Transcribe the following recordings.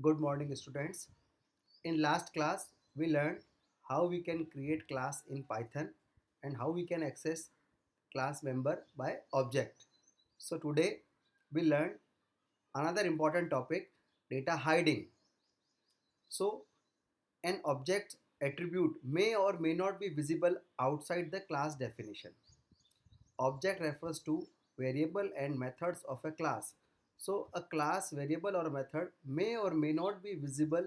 Good morning, students. In last class, we learned how we can create class in Python and how we can access class member by object. So today we learn another important topic, data hiding. So an object attribute may or may not be visible outside the class definition. Object refers to variable and methods of a class. So a class variable or method may or may not be visible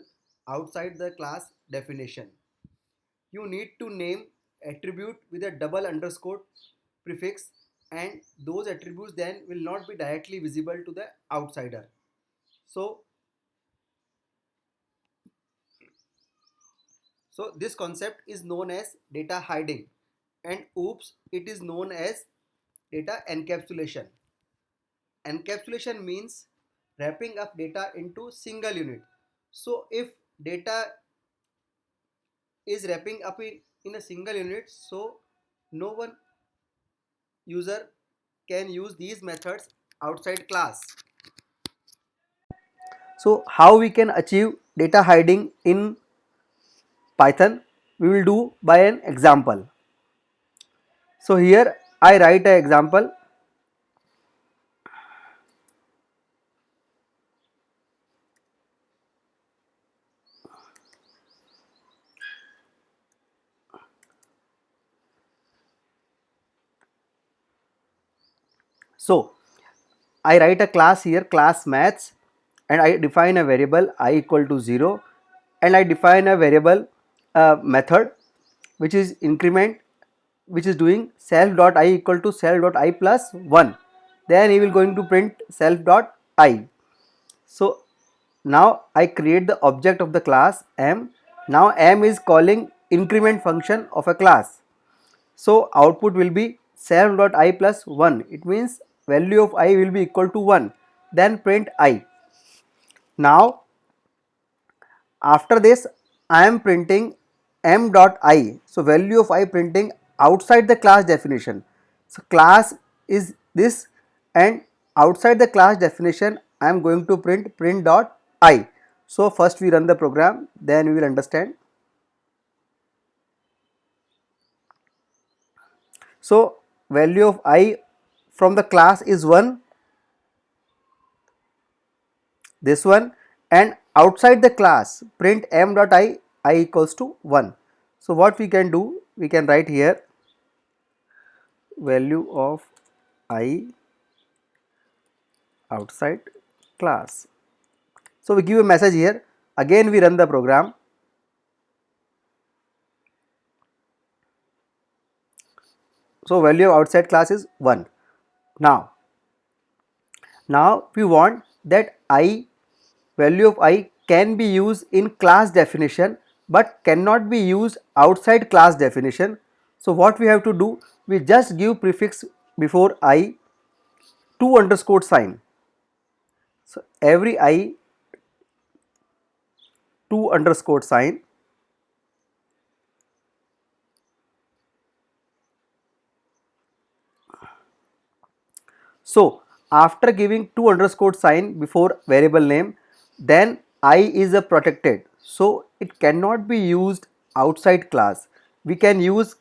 outside the class definition. You need to name attribute with a double underscore prefix, and those attributes then will not be directly visible to the outsider. So this concept is known as data hiding, and oops, it is known as data encapsulation. Encapsulation means wrapping up data into single unit. So if data is wrapping up in a single unit, so no one user can use these methods outside class. So how we can achieve data hiding in Python? We will do by an example. So here I write an example. So I write a class here, class maths, and I define a variable I equal to 0, and I define a variable method which is increment, which is doing self dot I equal to self dot I plus 1. Then he will going to print self dot I. So now I create the object of the class m. Now m is calling increment function of a class. So output will be self dot I plus 1. It means value of I will be equal to 1. Then print I. Now after this I am printing m dot I. So value of I printing outside the class definition. So class is this, and outside the class definition I am going to print dot I. So first we run the program, then we will understand. So value of I from the class is 1, this one, and outside the class print m dot I equals to 1. So what we can do, we can write here value of I outside class. So we give a message here, again we run the program. So value of outside class is 1. Now we want that I, value of I can be used in class definition but cannot be used outside class definition. So what we have to do, we just give prefix before I 2 underscore sign. So every I 2 underscore sign. So after giving 2 underscore sign before variable name, then I is a protected, so it cannot be used outside class. We can use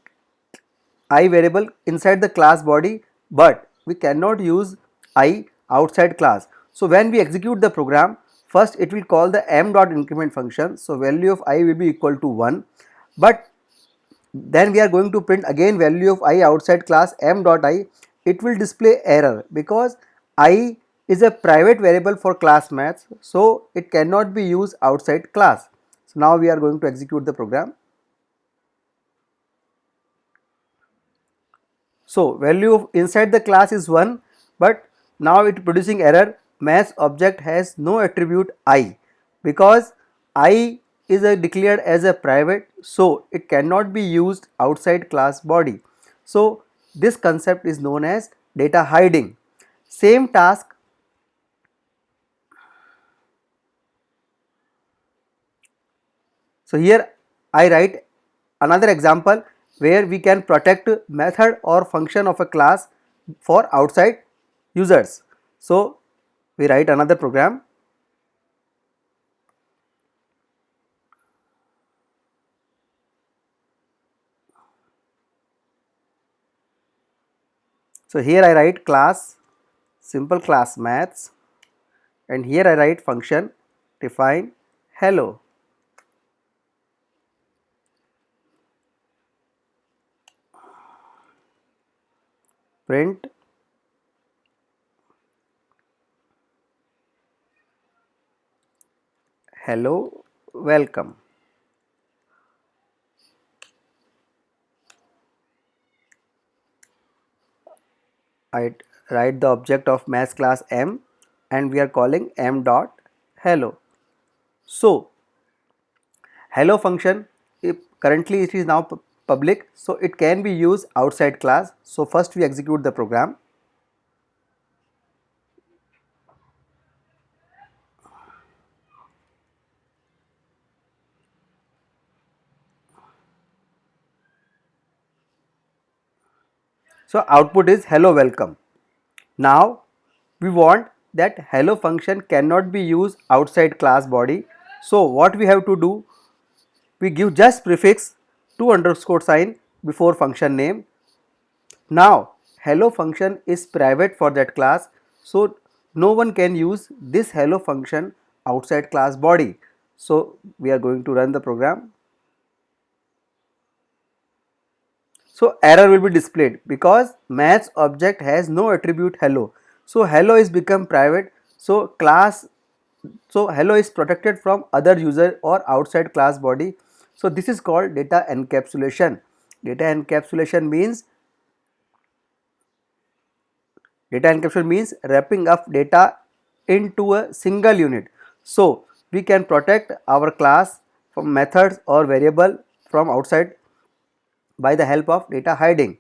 I variable inside the class body, but we cannot use I outside class. So when we execute the program, first it will call the m dot increment function. So value of I will be equal to 1, but then we are going to print again value of I outside class m dot I. It will display error because I is a private variable for class maths, so it cannot be used outside class. So now we are going to execute the program. So value of inside the class is 1, but now it producing error, maths object has no attribute I, because I is declared as a private, so it cannot be used outside class body. So this concept is known as data hiding. Same task. So here I write another example where we can protect method or function of a class for outside users. So we write another program. So here I write class, simple class maths, and here I write function define hello. Print hello welcome. I write the object of maths class m, and we are calling m dot hello. So hello function, if currently it is now public, so it can be used outside class. So first we execute the program. So output is hello welcome. Now we want that hello function cannot be used outside class body. So what we have to do, we give just prefix 2 underscore sign before function name. Now hello function is private for that class, so no one can use this hello function outside class body. So we are going to run the program. So error will be displayed because maths object has no attribute hello. So hello is become private. So hello is protected from other user or outside class body. So this is called data encapsulation. Data encapsulation means wrapping up data into a single unit. So we can protect our class from methods or variable from outside by the help of data hiding.